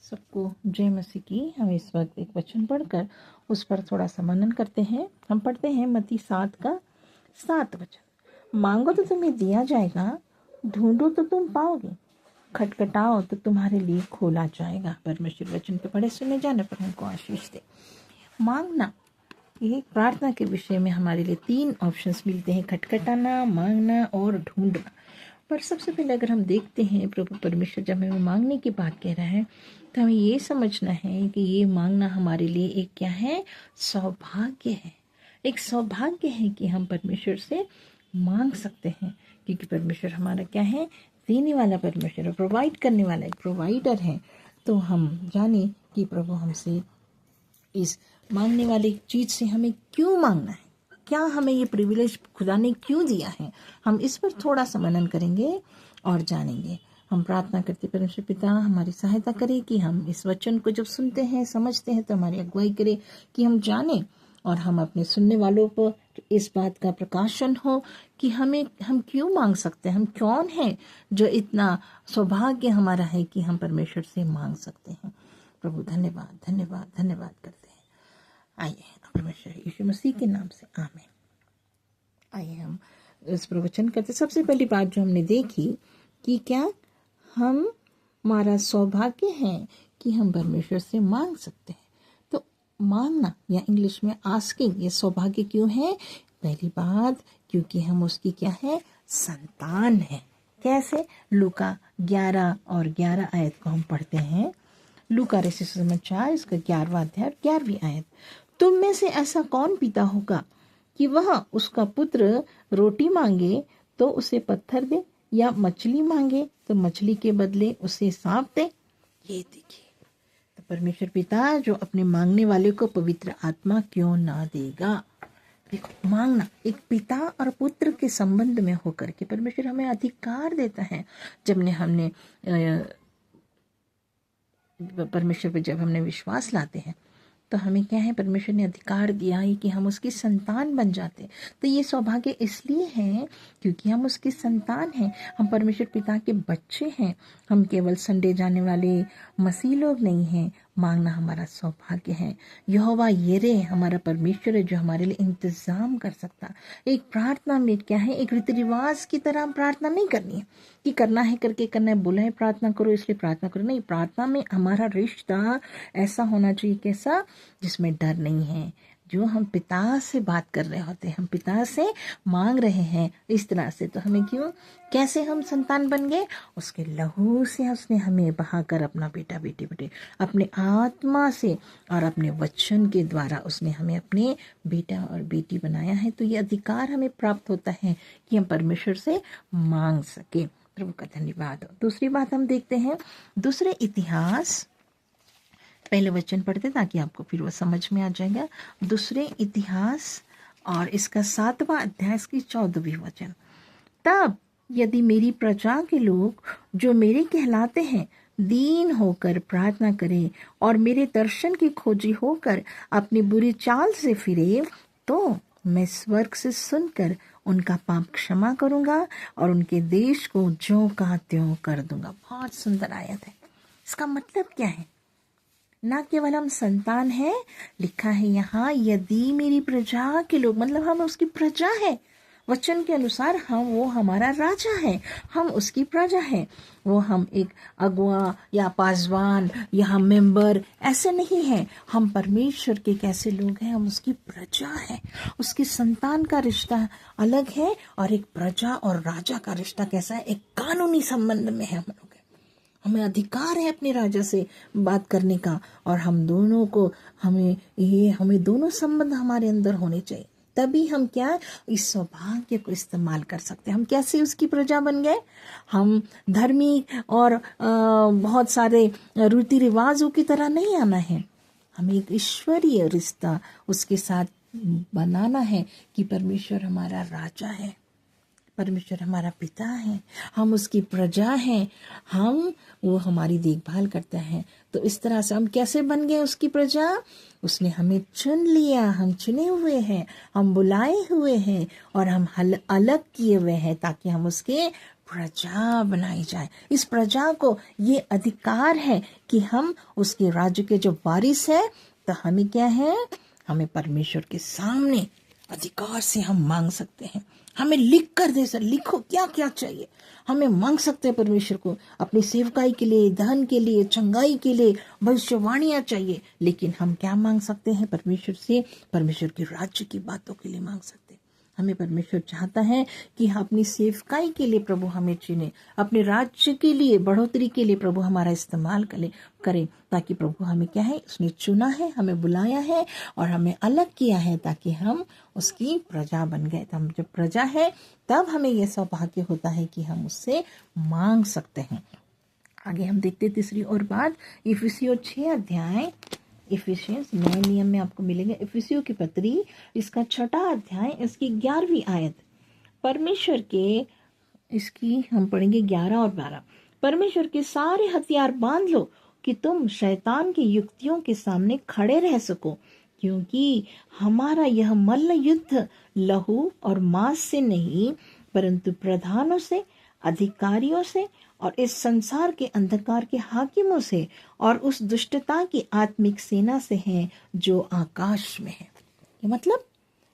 सबको जय मसीह की। हम इस वक्त एक वचन पढ़कर उस पर थोड़ा सा मनन करते हैं। हम पढ़ते हैं मत्ती 7 का 7 वचन। मांगो तो तुम्हें दिया जाएगा, ढूंढो तो तुम पाओगे, खटखटाओ तो तुम्हारे लिए खोला जाएगा। परमेश्वर वचन पे पढ़े सुने जाने पर हमको आशीष दे। मांगना, ये प्रार्थना के विषय में हमारे लिए 3 ऑप्शंस मिलते हैं, खटखटाना, मांगना और ढूंढना। पर सबसे पहले अगर हम देखते हैं प्रभु परमेश्वर जब हमें मांगने की बात कह रहा है तो हमें ये समझना है कि ये मांगना हमारे लिए एक क्या है, सौभाग्य है। एक सौभाग्य है कि हम परमेश्वर से मांग सकते हैं, क्योंकि परमेश्वर हमारा क्या है, देने वाला परमेश्वर है, प्रोवाइड करने वाला एक प्रोवाइडर है। तो हम जाने कि प्रभु हमसे इस मांगने वाली चीज से हमें क्यों मांगना है, क्या हमें ये प्रिविलेज खुदा ने क्यों दिया है। हम इस पर थोड़ा सा मनन करेंगे और जानेंगे। हम प्रार्थना करते परमेश्वर पिता हमारी सहायता करे कि हम इस वचन को जब सुनते हैं समझते हैं तो हमारी अगुवाई करे कि हम जाने और हम अपने सुनने वालों पर इस बात का प्रकाशन हो कि हम क्यों मांग सकते हैं, हम कौन हैं जो इतना सौभाग्य हमारा है कि हम परमेश्वर से मांग सकते हैं। प्रभु धन्यवाद धन्यवाद धन्यवाद करते हैं। आइए परमेश्वर यीशु मसीह के नाम से आमीन। आइए हम इस प्रवचन करते। सबसे पहली बात जो हमने देखी कि क्या हमारा सौभाग्य है कि हम परमेश्वर से मांग सकते हैं। तो मांगना या इंग्लिश में आस्किंग, ये सौभाग्य क्यों है? पहली बात क्योंकि हम उसकी क्या है, संतान है। कैसे? लूका 11 और 11 आयत को हम पढ़ते हैं। लूका रचित समाचार इसका 11वां अध्याय 11वीं आयत। तुम में से ऐसा कौन पिता होगा कि वह उसका पुत्र रोटी मांगे तो उसे पत्थर दे, या मछली मांगे तो मछली के बदले उसे सांप दे? ये देखिए, तो परमेश्वर पिता जो अपने मांगने वाले को पवित्र आत्मा क्यों ना देगा। देखो, मांगना एक पिता और पुत्र के संबंध में होकर के परमेश्वर हमें अधिकार देता है। हमने परमेश्वर पे जब हमने विश्वास लाते हैं तो हमें क्या है, परमेश्वर ने अधिकार दिया है कि हम उसकी संतान बन जाते। तो ये सौभाग्य इसलिए है क्योंकि हम उसकी संतान हैं, हम परमेश्वर पिता के बच्चे हैं। हम केवल संडे जाने वाले मसीह लोग नहीं हैं। मांगना हमारा सौभाग्य है। यहोवा यिरे हमारा परमेश्वर है जो हमारे लिए इंतजाम कर सकता। एक प्रार्थना में क्या है, एक रीति रिवाज की तरह प्रार्थना नहीं करनी है कि करना है करके करना है, बोला है प्रार्थना करो इसलिए प्रार्थना करो। नहीं, प्रार्थना में हमारा रिश्ता ऐसा होना चाहिए, कैसा, जिसमें डर नहीं है। जो हम पिता से बात कर रहे होते हैं, हम पिता से मांग रहे हैं इस तरह से। तो हमें क्यों, कैसे हम संतान बन गए? उसके लहू से उसने हमें बहाकर अपना बेटा बेटे अपने आत्मा से और अपने वचन के द्वारा उसने हमें अपने बेटा और बेटी बनाया है। तो ये अधिकार हमें प्राप्त होता है कि हम परमेश्वर से मांग सके। प्रभु का धन्यवाद। दूसरी बात हम देखते हैं, दूसरे इतिहास, पहले वचन पढ़ते ताकि आपको फिर वो समझ में आ जाएगा। दूसरे इतिहास और इसका 7वां अध्याय की 14वीं वचन। तब यदि मेरी प्रजा के लोग जो मेरे कहलाते हैं दीन होकर प्रार्थना करें और मेरे दर्शन की खोजी होकर अपनी बुरी चाल से फिरे, तो मैं स्वर्ग से सुनकर उनका पाप क्षमा करूंगा और उनके देश को ज्यों का त्यों कर दूंगा। बहुत सुंदर आयत है। इसका मतलब क्या है? ना केवल हम संतान हैं, लिखा है यहाँ यदि मेरी प्रजा के लोग, मतलब हम उसकी प्रजा है। वचन के अनुसार वो हमारा राजा है, हम उसकी प्रजा है। वो हम एक अगुआ या पासवान या हम मेंबर ऐसे नहीं है। हम परमेश्वर के कैसे लोग हैं, हम उसकी प्रजा है। उसकी संतान का रिश्ता अलग है और एक प्रजा और राजा का रिश्ता कैसा है, एक कानूनी संबंध में है हम लोग। हमें अधिकार है अपने राजा से बात करने का, और हम दोनों को हमें दोनों संबंध हमारे अंदर होने चाहिए। तभी हम क्या, इस सौभाग्य को इस्तेमाल कर सकते हैं। हम कैसे उसकी प्रजा बन गए? हम धर्मी और बहुत सारे रीति रिवाजों की तरह नहीं आना है। हमें एक ईश्वरीय रिश्ता उसके साथ बनाना है कि परमेश्वर हमारा राजा है, परमेश्वर हमारा पिता है, हम उसकी प्रजा हैं, वो हमारी देखभाल करता है। तो इस तरह से हम कैसे बन गए उसकी प्रजा? उसने हमें चुन लिया, हम चुने हुए हैं, हम बुलाए हुए हैं और हम अलग किए हुए हैं ताकि हम उसके प्रजा बनाई जाए। इस प्रजा को ये अधिकार है कि हम उसके राज्य के जो वारिस है। तो हमें क्या है, हमें परमेश्वर के सामने अधिकार से हम मांग सकते हैं। हमें लिख कर दे, सर लिखो क्या क्या चाहिए, हमें मांग सकते हैं परमेश्वर को। अपनी सेवकाई के लिए, धन के लिए, चंगाई के लिए, भविष्यवाणियां चाहिए, लेकिन हम क्या मांग सकते हैं परमेश्वर से? परमेश्वर के राज्य की बातों के लिए मांग सकते हैं। हमें परमेश्वर चाहता है कि अपनी सेवकाई के लिए प्रभु हमें चुने, अपने राज्य के लिए, बढ़ोतरी के लिए प्रभु हमारा इस्तेमाल करें, ताकि प्रभु हमें क्या है, उसने चुना है, हमें बुलाया है और हमें अलग किया है ताकि हम उसकी प्रजा बन गए। तो हम जब प्रजा है तब हमें यह सौभाग्य होता है कि हम उससे मांग सकते हैं। आगे हम देखते तीसरी और बात, इफिसियों 6 अध्याय, इफिशियंस नए नियम में आपको मिलेंगे। इफिसियों की पत्री, इसका 6 अध्याय, इसकी 11वीं आयत। परमेश्वर के, इसकी हम पढ़ेंगे 11 और 12। परमेश्वर के सारे हथियार बांध लो कि तुम शैतान की युक्तियों के सामने खड़े रह सको, क्योंकि हमारा यह मल्ल युद्ध लहू और मांस से नहीं, परंतु प्रधानों से, अधिकारियों से और इस संसार के अंधकार के हाकिमों से और उस दुष्टता की आत्मिक सेना से है जो आकाश में है। ये मतलब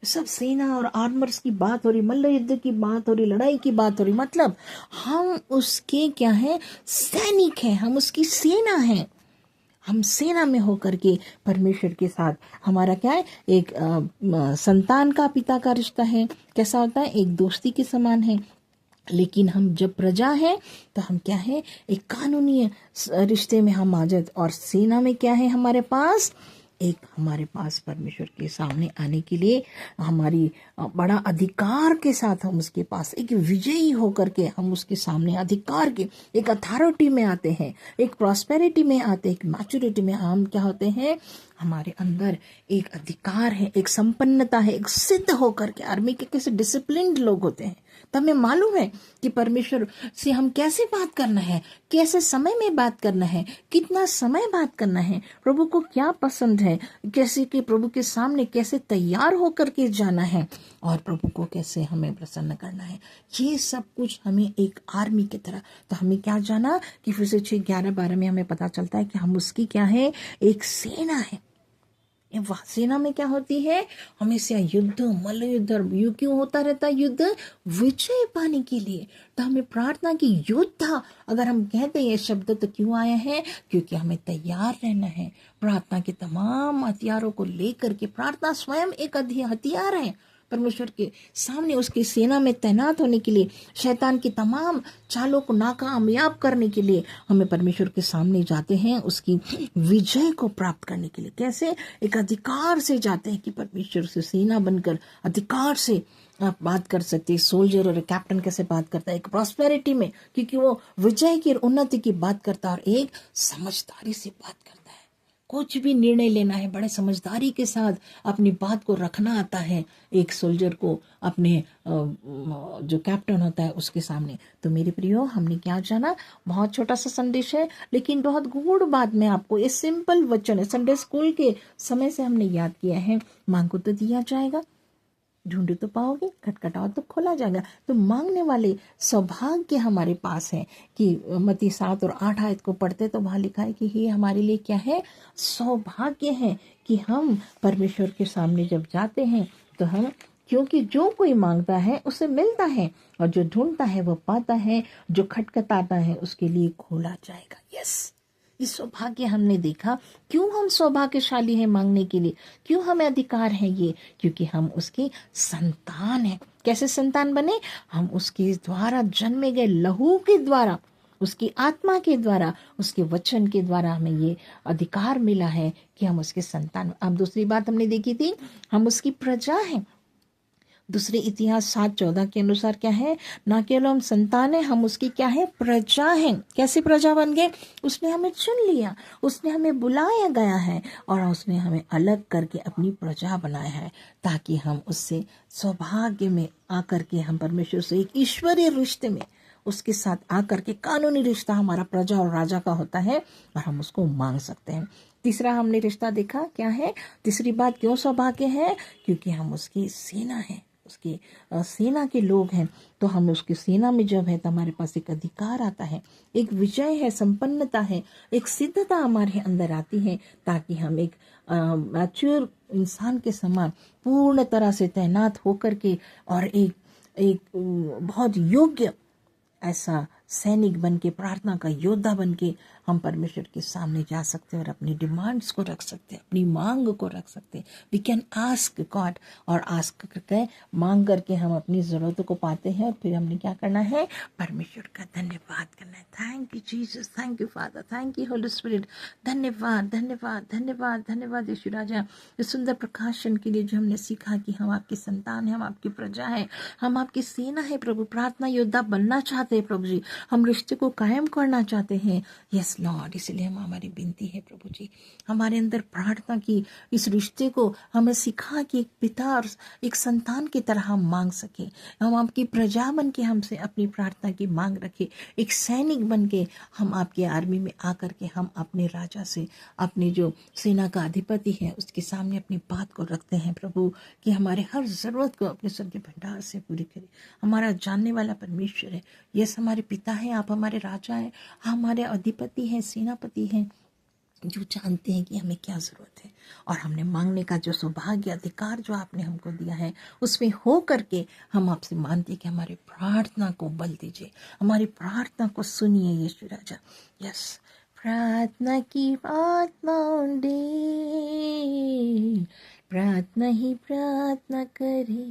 सब सेना और आर्मर्स की बात हो रही, मल्ल युद्ध की बात हो रही, लड़ाई की बात हो रही। मतलब हम उसके क्या है, सैनिक हैं, हम उसकी सेना हैं। हम सेना में होकर के परमेश्वर के साथ हमारा क्या है, एक संतान का पिता का रिश्ता है। कैसा होता है, एक दोस्ती के समान है। लेकिन हम जब प्रजा है तो हम क्या है, एक कानूनी रिश्ते में हम आ जाते। और सेना में क्या है हमारे पास, हमारे पास परमेश्वर के सामने आने के लिए हमारी बड़ा अधिकार के साथ हम उसके पास एक विजयी होकर के हम उसके सामने अधिकार के एक अथॉरिटी में आते हैं, एक प्रॉस्पेरिटी में आते हैं, एक मैच्योरिटी में हम क्या होते हैं, हमारे अंदर एक अधिकार है, एक संपन्नता है, एक सिद्ध होकर के। आर्मी के कैसे डिसिप्लिन्ड लोग होते हैं, तो हमें मालूम है कि परमेश्वर से हम कैसे बात करना है, कैसे समय में बात करना है, कितना समय बात करना है, प्रभु को क्या पसंद है, कैसे कि प्रभु के सामने कैसे तैयार होकर के जाना है और प्रभु को कैसे हमें प्रसन्न करना है। ये सब कुछ हमें एक आर्मी की तरह। तो हमें क्या जाना कि फिर से 6, 11, 12 में हमें पता चलता है कि हम उसकी क्या है, एक सेना है। वह सेना में क्या होती है, हमेशा युद्ध, मल्ल युद्ध। यू क्यों होता रहता है युद्ध? विजय पाने के लिए। तो हमें प्रार्थना की योद्धा अगर हम कहते हैं ये शब्द तो क्यों आया है, क्योंकि हमें तैयार रहना है प्रार्थना के तमाम हथियारों को लेकर के। प्रार्थना स्वयं एक हथियार है परमेश्वर के सामने, उसकी सेना में तैनात होने के लिए, शैतान की तमाम चालों को नाकामयाब करने के लिए हमें परमेश्वर के सामने जाते हैं, उसकी विजय को प्राप्त करने के लिए। कैसे? एक अधिकार से जाते हैं कि परमेश्वर से सेना बनकर अधिकार से आप बात कर सकते हैं। सोल्जर और कैप्टन कैसे बात करता है, एक प्रॉस्पेरिटी में, क्योंकि वो विजय की और उन्नति की बात करता है और एक समझदारी से बात करता है। कुछ भी निर्णय लेना है बड़े समझदारी के साथ अपनी बात को रखना आता है एक सोल्जर को अपने जो कैप्टन होता है उसके सामने। तो मेरे प्रियो, हमने क्या जाना, बहुत छोटा सा संदेश है लेकिन बहुत गूढ़ बात में आपको ये सिंपल वचन है, संडे स्कूल के समय से हमने याद किया है। मांगो तो दिया जाएगा, ढूंढो तो पाओगे, खटखटाओ तो खोला जाएगा। तो मांगने वाले सौभाग्य हमारे पास है कि मत्ती 7 और 8 आयत को पढ़ते तो वहां लिखा है कि ये हमारे लिए क्या है, सौभाग्य है कि हम परमेश्वर के सामने जब जाते हैं तो हम, क्योंकि जो कोई मांगता है उसे मिलता है और जो ढूंढता है वो पाता है, जो खटखटाता है उसके लिए खोला जाएगा। यस, इस सौभाग्य हमने देखा। क्यों हम सौभाग्यशाली हैं मांगने के लिए, क्यों हमें अधिकार है ये, क्योंकि हम उसके संतान हैं। कैसे संतान बने? हम उसके द्वारा जन्मे गए, लहू के द्वारा, उसकी आत्मा के द्वारा, उसके वचन के द्वारा हमें ये अधिकार मिला है कि हम उसके संतान। अब दूसरी बात हमने देखी थी, हम उसकी प्रजा हैं। दूसरे इतिहास 7:14 के अनुसार क्या है, ना केवल हम संतान है, हम उसकी क्या है, प्रजा हैं। कैसे प्रजा बन गए? उसने हमें चुन लिया, उसने हमें बुलाया गया है और उसने हमें अलग करके अपनी प्रजा बनाया है ताकि हम उससे सौभाग्य में आकर के हम परमेश्वर से एक ईश्वरीय रिश्ते में उसके साथ आकर के, कानूनी रिश्ता हमारा प्रजा और राजा का होता है और हम उसको मांग सकते हैं। तीसरा हमने रिश्ता देखा क्या है, तीसरी बात क्यों सौभाग्य है, क्योंकि हम उसकी सेना है। उसके सेना के लोग हैं, तो हम उसकी सेना में जब है तो हमारे पास एक अधिकार आता है, एक विजय है, संपन्नता है, एक सिद्धता हमारे अंदर आती है, ताकि हम एक मैच्योर इंसान के समान पूर्ण तरह से तैनात होकर के और एक बहुत योग्य ऐसा सैनिक बन के, प्रार्थना का योद्धा बन के हम परमेश्वर के सामने जा सकते हैं और अपनी डिमांड्स को रख सकते हैं, अपनी मांग को रख सकते हैं। वी कैन आस्क गॉड, और आस्क करके मांग करके हम अपनी ज़रूरतों को पाते हैं, और फिर हमने क्या करना है, परमेश्वर का धन्यवाद करना है। Thank you Jesus, thank you father, thank you Holi spirit. धन्यवाद धन्यवाद धन्यवाद धन्यवाद यीशु राजा, इस सुंदर प्रकाशन के लिए जो हमने सीखा कि हम आपकी संतान हैं, हम आपकी प्रजा हैं, हम आपकी सेना है प्रभु, प्रार्थना योद्धा बनना चाहते हैं प्रभु जी, हम रिश्ते को कायम करना चाहते हैं। यस लॉर्ड, इसलिए हम हमारी विनती है प्रभु जी, हमारे अंदर प्रार्थना की इस रिश्ते को हमें सिखा कि एक पिता और एक संतान की तरह हम मांग सके, हम आपकी प्रजा बन के हमसे अपनी प्रार्थना की मांग रखे, एक सैनिक बन के हम आपकी आर्मी में आकर के हम अपने राजा से, अपने जो सेना का अधिपति है उसके सामने अपनी बात को रखते हैं प्रभु, कि हमारे हर ज़रूरत को अपने स्वर्गीय भंडार से पूरी करे। हमारा जानने वाला परमेश्वर है, यस हमारे पिता है, आप हमारे राजा हैं, हमारे अधिपति हैं, सेनापति हैं, जो जानते हैं कि हमें क्या ज़रूरत है, और हमने मांगने का जो सौभाग्य अधिकार जो आपने हमको दिया है उसमें हो करके हम आपसे मानते हैं कि हमारी प्रार्थना को बल दीजिए, हमारी प्रार्थना को सुनिए यीशु राजा। यस, प्रार्थना की बात मांगे, प्रार्थना ही प्रार्थना करे।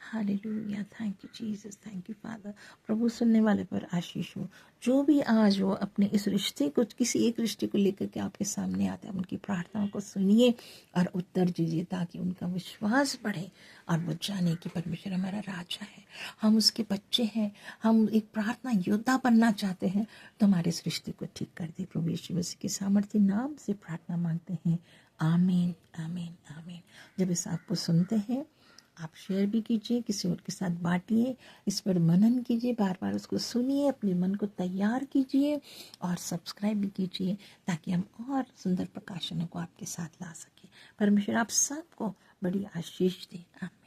Hallelujah, thank you Jesus, thank you father. प्रभु सुनने वाले पर आशीष हो, जो भी आज वो अपने इस रिश्ते को, किसी एक रिश्ते को लेकर के आपके सामने आते हैं, उनकी प्रार्थनाओं को सुनिए और उत्तर दीजिए, ताकि उनका विश्वास बढ़े और वो जाने कि परमेश्वर हमारा राजा है, हम उसके बच्चे हैं, हम एक प्रार्थना योद्धा बनना चाहते हैं, तो हमारे इस रिश्ते को ठीक कर दे। प्रभु यीशु मसीह के सामर्थ्य नाम से प्रार्थना मांगते हैं, आमीन आमीन आमीन। जब इस आपको सुनते हैं आप शेयर भी कीजिए, किसी और के साथ बांटिए, इस पर मनन कीजिए, बार बार उसको सुनिए, अपने मन को तैयार कीजिए और सब्सक्राइब भी कीजिए, ताकि हम और सुंदर प्रकाशनों को आपके साथ ला सकें। परमेश्वर आप सबको बड़ी आशीष दे। आमीन।